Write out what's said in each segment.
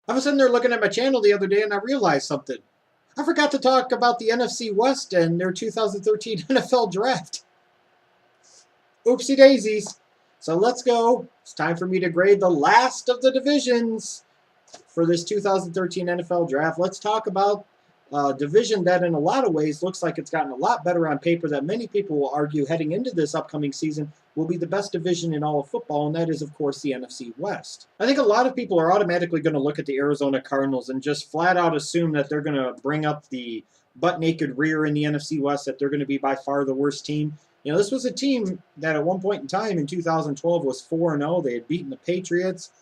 I was sitting there looking at my channel the other day and I realized something. I forgot to talk about the NFC West and their 2013 NFL Draft. Oopsie daisies. So let's go. It's time for me to grade the last of the divisions for this 2013 NFL Draft. Let's talk about a division that in a lot of ways looks like it's gotten a lot better on paper, that many people will argue heading into this upcoming season will be the best division in all of football, and that is, of course, the NFC West. I think a lot of people are automatically going to look at the Arizona Cardinals and just flat out assume that they're going to bring up the butt-naked rear in the NFC West, that they're going to be by far the worst team. You know, this was a team that at one point in time in 2012 was 4-0. They had beaten the Patriots.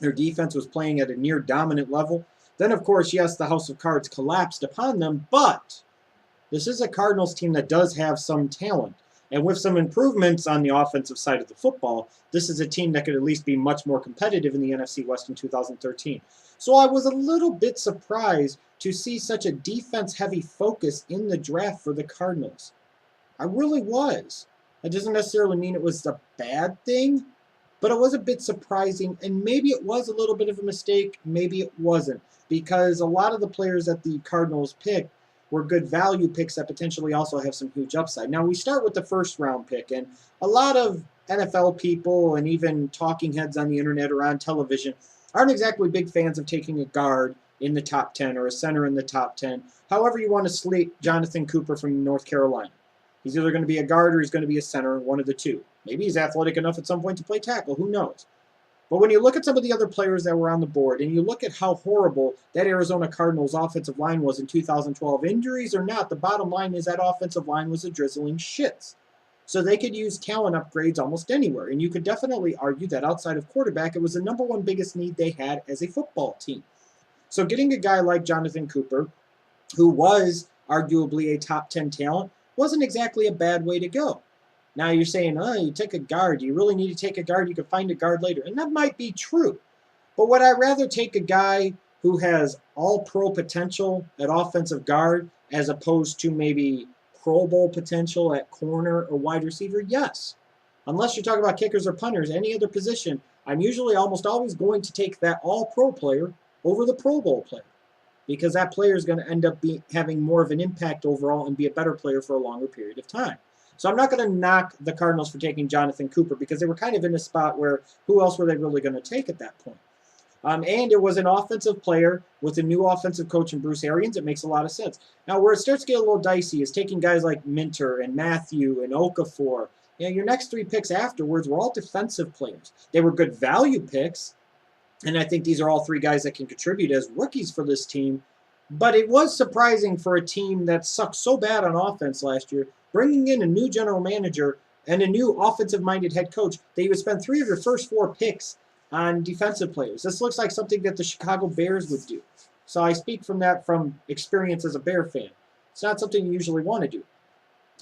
Their defense was playing at a near dominant level. Then, of course, yes, the House of Cards collapsed upon them, but this is a Cardinals team that does have some talent. And with some improvements on the offensive side of the football, this is a team that could at least be much more competitive in the NFC West in 2013. So I was a little bit surprised to see such a defense-heavy focus in the draft for the Cardinals. I really was. That doesn't necessarily mean it was a bad thing, but it was a bit surprising, and maybe it was a little bit of a mistake, maybe it wasn't, because a lot of the players that the Cardinals picked were good value picks that potentially also have some huge upside. Now, we start with the first round pick, and a lot of NFL people and even talking heads on the internet or on television aren't exactly big fans of taking a guard in the top 10 or a center in the top 10. However you want to slate Jonathan Cooper from North Carolina. He's either going to be a guard or he's going to be a center, one of the two. Maybe he's athletic enough at some point to play tackle, who knows? But when you look at some of the other players that were on the board and you look at how horrible that Arizona Cardinals offensive line was in 2012, injuries or not, the bottom line is that offensive line was a drizzling shits. So they could use talent upgrades almost anywhere. And you could definitely argue that outside of quarterback, it was the number one biggest need they had as a football team. So getting a guy like Jonathan Cooper, who was arguably a top 10 talent, wasn't exactly a bad way to go. Now you're saying, oh, you take a guard. Do you really need to take a guard? You can find a guard later. And that might be true. But would I rather take a guy who has all-pro potential at offensive guard as opposed to maybe Pro Bowl potential at corner or wide receiver? Yes. Unless you're talking about kickers or punters, any other position, I'm usually almost always going to take that all-pro player over the Pro Bowl player, because that player is going to end up having more of an impact overall and be a better player for a longer period of time. So I'm not going to knock the Cardinals for taking Jonathan Cooper, because they were kind of in a spot where who else were they really going to take at that point? And it was an offensive player with a new offensive coach in Bruce Arians. It makes a lot of sense. Now, where it starts to get a little dicey is taking guys like Minter and Mathieu and Okafor. You know, your next three picks afterwards were all defensive players. They were good value picks, and I think these are all three guys that can contribute as rookies for this team. But it was surprising for a team that sucked so bad on offense last year, bringing in a new general manager and a new offensive-minded head coach, that you would spend 3 of your first 4 picks on defensive players. This looks like something that the Chicago Bears would do. So I speak from that from experience as a Bear fan. It's not something you usually want to do.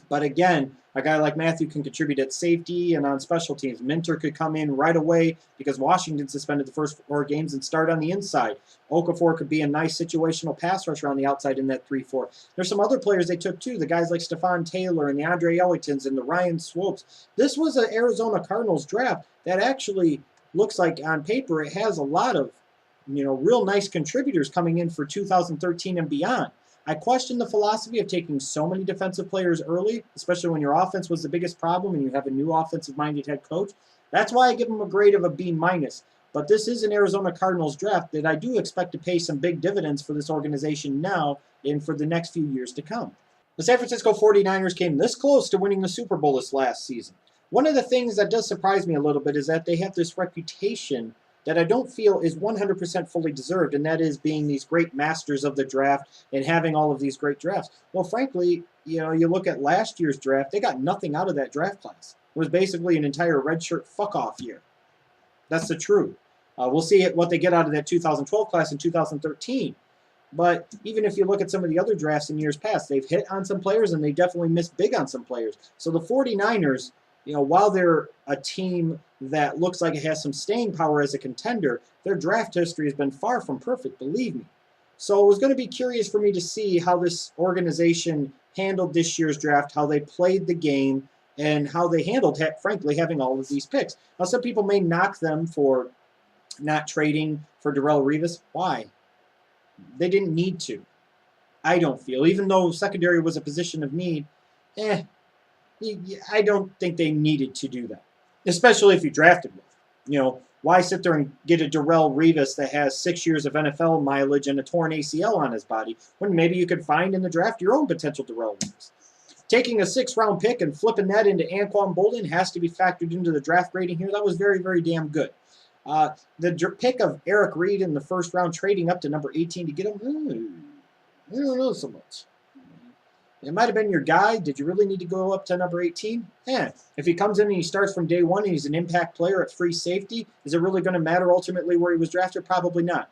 But again, a guy like Mathieu can contribute at safety and on special teams. Minter could come in right away because Washington suspended the first 4 games and start on the inside. Okafor could be a nice situational pass rusher on the outside in that 3-4. There's some other players they took too, the guys like Stepfan Taylor and the Andre Ellingtons and the Ryan Swopes. This was an Arizona Cardinals draft that actually looks like on paper it has a lot of, real nice contributors coming in for 2013 and beyond. I question the philosophy of taking so many defensive players early, especially when your offense was the biggest problem and you have a new offensive-minded head coach. That's why I give them a grade of a B-. But this is an Arizona Cardinals draft that I do expect to pay some big dividends for this organization now and for the next few years to come. The San Francisco 49ers came this close to winning the Super Bowl this last season. One of the things that does surprise me a little bit is that they have this reputation that I don't feel is 100% fully deserved, and that is being these great masters of the draft and having all of these great drafts. Well, frankly, you look at last year's draft, they got nothing out of that draft class. It was basically an entire redshirt fuck-off year. That's the truth. We'll see what they get out of that 2012 class in 2013. But even if you look at some of the other drafts in years past, they've hit on some players and they definitely missed big on some players. So the 49ers, while they're a team that looks like it has some staying power as a contender, their draft history has been far from perfect, believe me. So it was going to be curious for me to see how this organization handled this year's draft, how they played the game, and how they handled, frankly, having all of these picks. Now, some people may knock them for not trading for Darrelle Revis. Why? They didn't need to. I don't feel. Even though secondary was a position of need, I don't think they needed to do that. Especially if you drafted one. You know, why sit there and get a Darrelle Revis that has 6 years of NFL mileage and a torn ACL on his body, when maybe you could find in the draft your own potential Darrelle Revis? Taking a 6th-round pick and flipping that into Anquan Boldin has to be factored into the draft grading here. That was very, very damn good. The pick of Eric Reed in the 1st round, trading up to number 18 to get him, I don't know so much. It might have been your guy. Did you really need to go up to number 18? If he comes in and he starts from day one and he's an impact player at free safety, is it really going to matter ultimately where he was drafted? Probably not.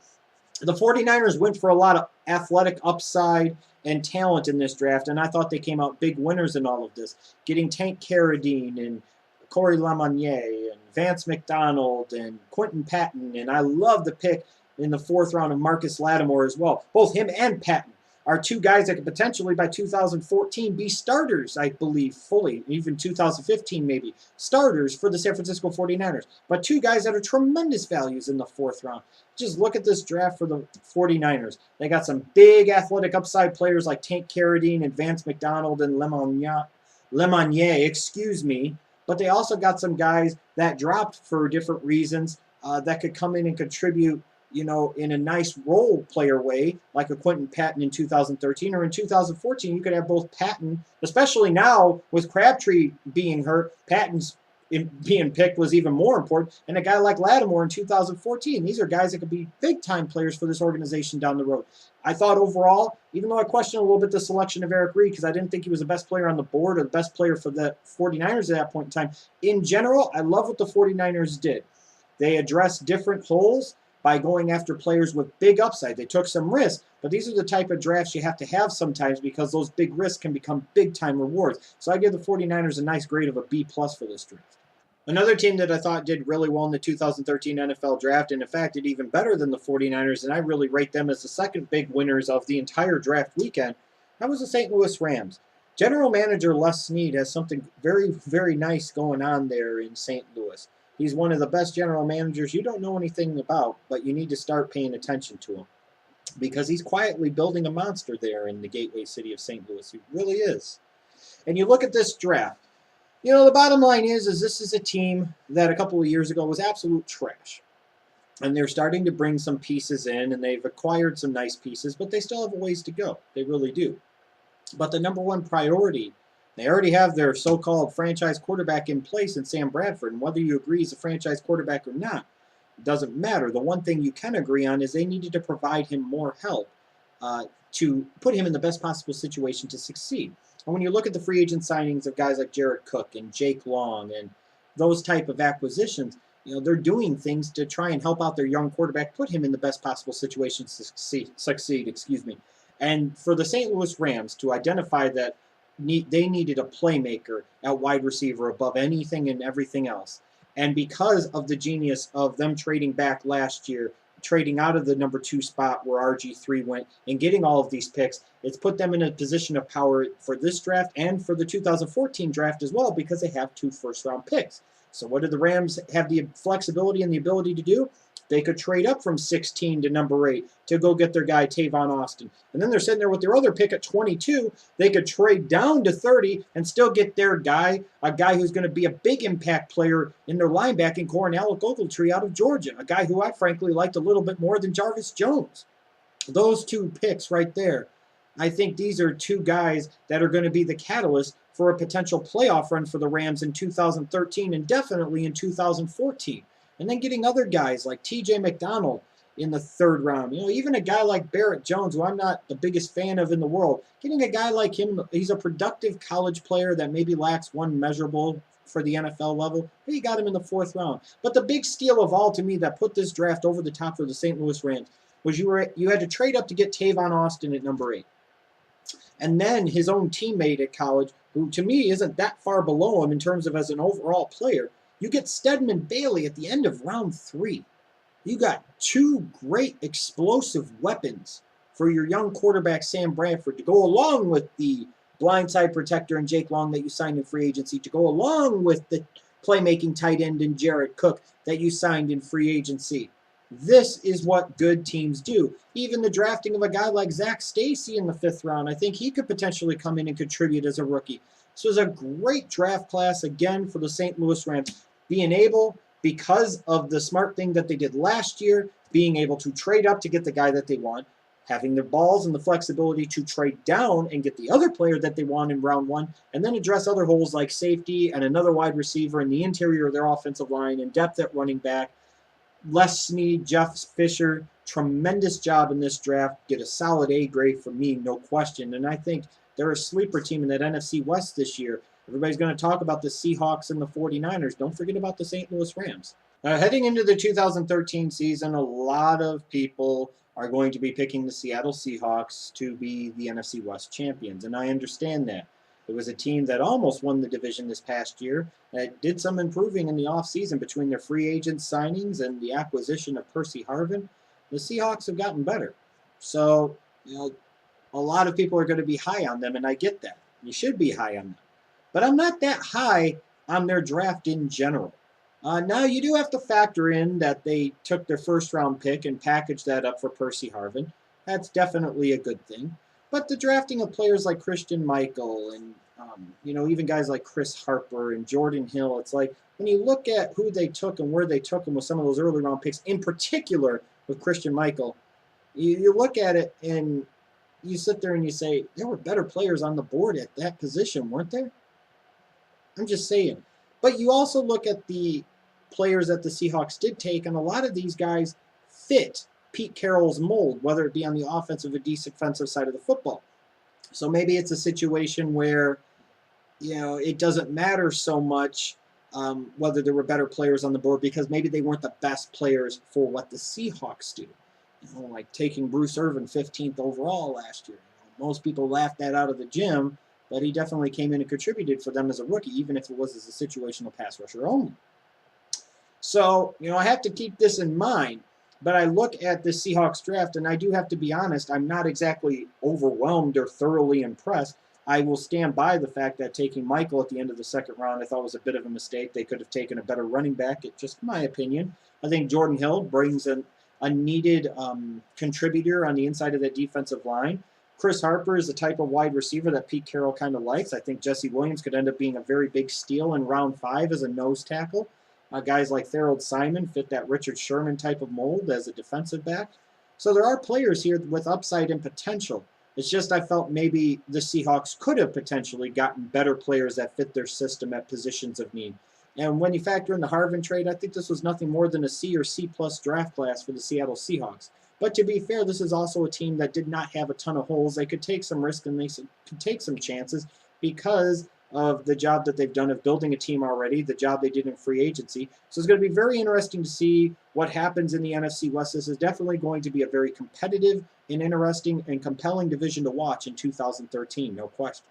The 49ers went for a lot of athletic upside and talent in this draft, and I thought they came out big winners in all of this, getting Tank Carradine and Corey Lamonier and Vance McDonald and Quentin Patton, and I love the pick in the 4th round of Marcus Lattimore as well. Both him and Patton are 2 guys that could potentially, by 2014, be starters, I believe, fully, even 2015 maybe, starters for the San Francisco 49ers. But 2 guys that are tremendous values in the 4th round. Just look at this draft for the 49ers. They got some big athletic upside players like Tank Carradine and Vance McDonald and Lemonier, excuse me. But they also got some guys that dropped for different reasons that could come in and contribute, you know, in a nice role player way, like a Quentin Patton in 2013, or in 2014, you could have both Patton, especially now with Crabtree being hurt, Patton's being picked was even more important, and a guy like Lattimore in 2014. These are guys that could be big-time players for this organization down the road. I thought overall, even though I questioned a little bit the selection of Eric Reed because I didn't think he was the best player on the board or the best player for the 49ers at that point in time, in general, I love what the 49ers did. They addressed different holes by going after players with big upside. They took some risks, but these are the type of drafts you have to have sometimes because those big risks can become big-time rewards. So I give the 49ers a nice grade of a B+ for this draft. Another team that I thought did really well in the 2013 NFL draft, and in fact did even better than the 49ers, and I really rate them as the second big winners of the entire draft weekend, that was the St. Louis Rams. General Manager Les Snead has something very, very nice going on there in St. Louis. He's one of the best general managers you don't know anything about, but you need to start paying attention to him because he's quietly building a monster there in the gateway city of St. Louis. He really is. And you look at this draft. You know, the bottom line is this is a team that a couple of years ago was absolute trash. And they're starting to bring some pieces in, and they've acquired some nice pieces, but they still have a ways to go. They really do. But the number one priority, they already have their so-called franchise quarterback in place in Sam Bradford, and whether you agree he's a franchise quarterback or not, it doesn't matter. The one thing you can agree on is they needed to provide him more help to put him in the best possible situation to succeed. And when you look at the free agent signings of guys like Jared Cook and Jake Long and those type of acquisitions, you know, they're doing things to try and help out their young quarterback, put him in the best possible situation to succeed. Excuse me. And for the St. Louis Rams to identify that they needed a playmaker at wide receiver above anything and everything else. And because of the genius of them trading back last year, trading out of the number 2 spot where RG3 went and getting all of these picks, it's put them in a position of power for this draft and for the 2014 draft as well because they have 2 first-round picks. So what do the Rams have the flexibility and the ability to do? They could trade up from 16 to number 8 to go get their guy Tavon Austin. And then they're sitting there with their other pick at 22. They could trade down to 30 and still get their guy, a guy who's going to be a big impact player in their linebacking core, and Alec Ogletree out of Georgia, a guy who I frankly liked a little bit more than Jarvis Jones. Those 2 picks right there, I think these are 2 guys that are going to be the catalyst for a potential playoff run for the Rams in 2013 and definitely in 2014. And then getting other guys like T.J. McDonald in the 3rd round. You know, even a guy like Barrett Jones, who I'm not the biggest fan of in the world, getting a guy like him, he's a productive college player that maybe lacks one measurable for the NFL level, but you got him in the 4th round. But the big steal of all to me that put this draft over the top for the St. Louis Rams was you had to trade up to get Tavon Austin at number 8. And then his own teammate at college, who to me isn't that far below him in terms of as an overall player, you get Stedman Bailey at the end of round 3. You got 2 great explosive weapons for your young quarterback Sam Bradford to go along with the blindside protector and Jake Long that you signed in free agency, to go along with the playmaking tight end and Jared Cook that you signed in free agency. This is what good teams do. Even the drafting of a guy like Zach Stacy in the 5th round, I think he could potentially come in and contribute as a rookie. This was a great draft class, again, for the St. Louis Rams. Being able, because of the smart thing that they did last year, being able to trade up to get the guy that they want, having the balls and the flexibility to trade down and get the other player that they want in round 1, and then address other holes like safety and another wide receiver in the interior of their offensive line and depth at running back. Les Snead, Jeff Fisher, tremendous job in this draft. Get a solid A grade from me, no question. And I think they're a sleeper team in that NFC West this year. Everybody's going to talk about the Seahawks and the 49ers. Don't forget about the St. Louis Rams. Heading into the 2013 season, a lot of people are going to be picking the Seattle Seahawks to be the NFC West champions, and I understand that. It was a team that almost won the division this past year, that did some improving in the offseason between their free agent signings and the acquisition of Percy Harvin. The Seahawks have gotten better. So, a lot of people are going to be high on them, and I get that. You should be high on them. But I'm not that high on their draft in general. Now, you do have to factor in that they took their 1st-round pick and packaged that up for Percy Harvin. That's definitely a good thing. But the drafting of players like Christian Michael and, even guys like Chris Harper and Jordan Hill, it's like when you look at who they took and where they took them with some of those early round picks, in particular with Christian Michael, you look at it and you sit there and you say, there were better players on the board at that position, weren't there? I'm just saying. But you also look at the players that the Seahawks did take, and a lot of these guys fit Pete Carroll's mold, whether it be on the offensive or defensive side of the football. So maybe it's a situation where, it doesn't matter so much whether there were better players on the board, because maybe they weren't the best players for what the Seahawks do. Like taking Bruce Irvin 15th overall last year. Most people laughed that out of the gym, but he definitely came in and contributed for them as a rookie, even if it was as a situational pass rusher only. So, I have to keep this in mind. But I look at the Seahawks draft, and I do have to be honest, I'm not exactly overwhelmed or thoroughly impressed. I will stand by the fact that taking Michael at the end of the 2nd round I thought was a bit of a mistake. They could have taken a better running back, just my opinion. I think Jordan Hill brings a needed contributor on the inside of that defensive line. Chris Harper is the type of wide receiver that Pete Carroll kind of likes. I think Jesse Williams could end up being a very big steal in round 5 as a nose tackle. Guys like Thorold Simon fit that Richard Sherman type of mold as a defensive back. So there are players here with upside and potential. It's just I felt maybe the Seahawks could have potentially gotten better players that fit their system at positions of need. And when you factor in the Harvin trade, I think this was nothing more than a C or C+ draft class for the Seattle Seahawks. But to be fair, this is also a team that did not have a ton of holes. They could take some risk and they could take some chances because of the job that they've done of building a team already, the job they did in free agency. So it's going to be very interesting to see what happens in the NFC West. This is definitely going to be a very competitive and interesting and compelling division to watch in 2013, no question.